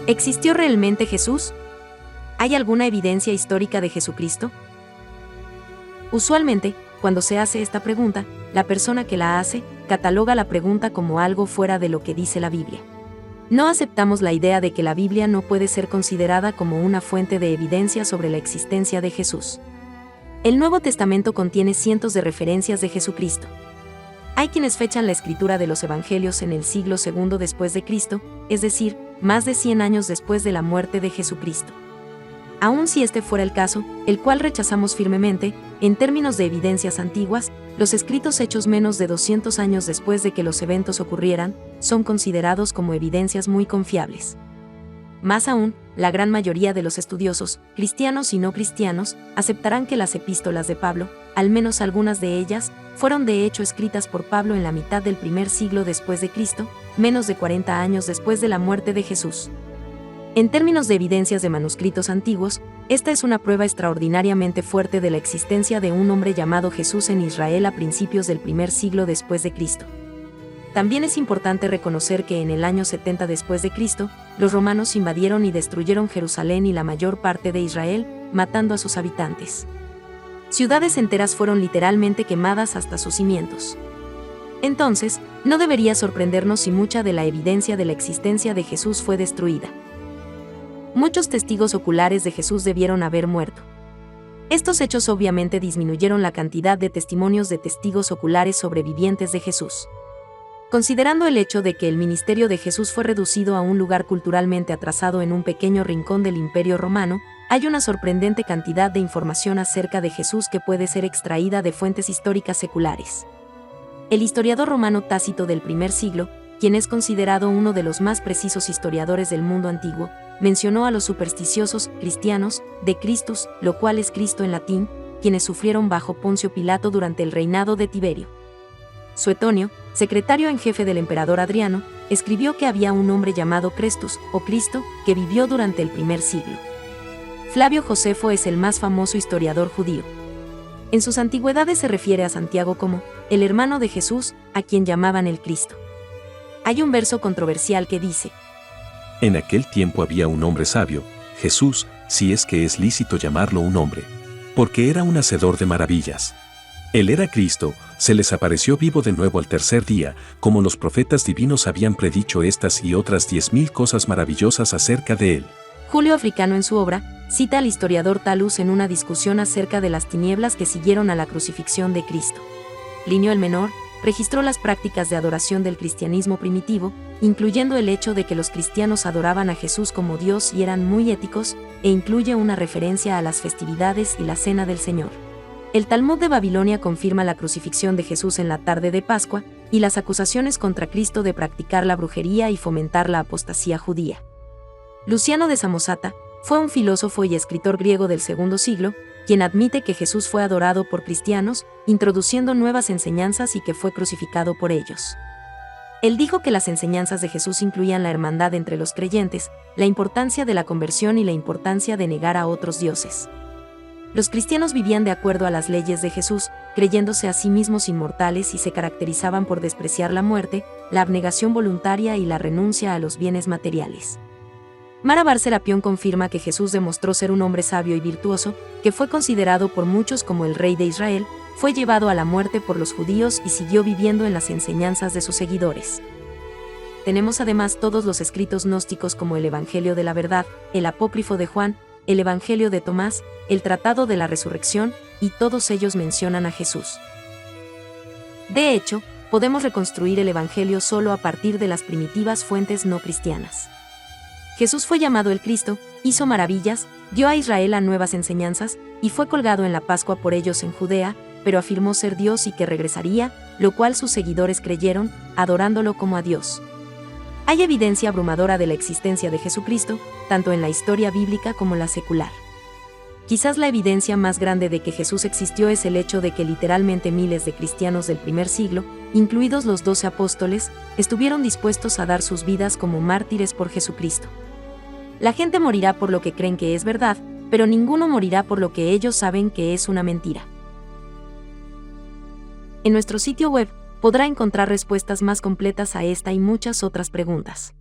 ¿Existió realmente Jesús? ¿Hay alguna evidencia histórica de Jesucristo? Usualmente, cuando se hace esta pregunta, la persona que la hace cataloga la pregunta como algo fuera de lo que dice la Biblia. No aceptamos la idea de que la Biblia no puede ser considerada como una fuente de evidencia sobre la existencia de Jesús. El Nuevo Testamento contiene cientos de referencias de Jesucristo. Hay quienes fechan la escritura de los Evangelios en el siglo II después de Cristo, es decir, más de 100 años después de la muerte de Jesucristo. Aun si este fuera el caso, el cual rechazamos firmemente, en términos de evidencias antiguas, los escritos hechos menos de 200 años después de que los eventos ocurrieran, son considerados como evidencias muy confiables. Más aún, la gran mayoría de los estudiosos, cristianos y no cristianos, aceptarán que las epístolas de Pablo, al menos algunas de ellas, fueron de hecho escritas por Pablo en la mitad del primer siglo después de Cristo, menos de 40 años después de la muerte de Jesús. En términos de evidencias de manuscritos antiguos, esta es una prueba extraordinariamente fuerte de la existencia de un hombre llamado Jesús en Israel a principios del primer siglo después de Cristo. También es importante reconocer que en el año 70 después de Cristo, los romanos invadieron y destruyeron Jerusalén y la mayor parte de Israel, matando a sus habitantes. Ciudades enteras fueron literalmente quemadas hasta sus cimientos. Entonces, no debería sorprendernos si mucha de la evidencia de la existencia de Jesús fue destruida. Muchos testigos oculares de Jesús debieron haber muerto. Estos hechos obviamente disminuyeron la cantidad de testimonios de testigos oculares sobrevivientes de Jesús. Considerando el hecho de que el ministerio de Jesús fue reducido a un lugar culturalmente atrasado en un pequeño rincón del Imperio Romano, hay una sorprendente cantidad de información acerca de Jesús que puede ser extraída de fuentes históricas seculares. El historiador romano Tácito del primer siglo, quien es considerado uno de los más precisos historiadores del mundo antiguo, mencionó a los supersticiosos cristianos de Christus, lo cual es Cristo en latín, quienes sufrieron bajo Poncio Pilato durante el reinado de Tiberio. Suetonio, secretario en jefe del emperador Adriano, escribió que había un hombre llamado Crestus, o Cristo, que vivió durante el primer siglo. Flavio Josefo es el más famoso historiador judío. En sus antigüedades se refiere a Santiago como el hermano de Jesús, a quien llamaban el Cristo. Hay un verso controversial que dice: En aquel tiempo había un hombre sabio, Jesús, si es que es lícito llamarlo un hombre, porque era un hacedor de maravillas. Él era Cristo, se les apareció vivo de nuevo al tercer día, como los profetas divinos habían predicho estas y otras 10.000 cosas maravillosas acerca de él. Julio Africano en su obra, cita al historiador Talus en una discusión acerca de las tinieblas que siguieron a la crucifixión de Cristo. Plinio el Menor registró las prácticas de adoración del cristianismo primitivo, incluyendo el hecho de que los cristianos adoraban a Jesús como Dios y eran muy éticos, e incluye una referencia a las festividades y la Cena del Señor. El Talmud de Babilonia confirma la crucifixión de Jesús en la tarde de Pascua y las acusaciones contra Cristo de practicar la brujería y fomentar la apostasía judía. Luciano de Samosata fue un filósofo y escritor griego del segundo siglo, quien admite que Jesús fue adorado por cristianos, introduciendo nuevas enseñanzas y que fue crucificado por ellos. Él dijo que las enseñanzas de Jesús incluían la hermandad entre los creyentes, la importancia de la conversión y la importancia de negar a otros dioses. Los cristianos vivían de acuerdo a las leyes de Jesús, creyéndose a sí mismos inmortales y se caracterizaban por despreciar la muerte, la abnegación voluntaria y la renuncia a los bienes materiales. Mara Bar Serapión confirma que Jesús demostró ser un hombre sabio y virtuoso, que fue considerado por muchos como el rey de Israel, fue llevado a la muerte por los judíos y siguió viviendo en las enseñanzas de sus seguidores. Tenemos además todos los escritos gnósticos como el Evangelio de la Verdad, el Apócrifo de Juan, el Evangelio de Tomás, el Tratado de la Resurrección, y todos ellos mencionan a Jesús. De hecho, podemos reconstruir el Evangelio solo a partir de las primitivas fuentes no cristianas. Jesús fue llamado el Cristo, hizo maravillas, dio a Israel a nuevas enseñanzas, y fue colgado en la Pascua por ellos en Judea, pero afirmó ser Dios y que regresaría, lo cual sus seguidores creyeron, adorándolo como a Dios. Hay evidencia abrumadora de la existencia de Jesucristo, tanto en la historia bíblica como la secular. Quizás la evidencia más grande de que Jesús existió es el hecho de que literalmente miles de cristianos del primer siglo, incluidos los 12 apóstoles, estuvieron dispuestos a dar sus vidas como mártires por Jesucristo. La gente morirá por lo que creen que es verdad, pero ninguno morirá por lo que ellos saben que es una mentira. En nuestro sitio web podrá encontrar respuestas más completas a esta y muchas otras preguntas.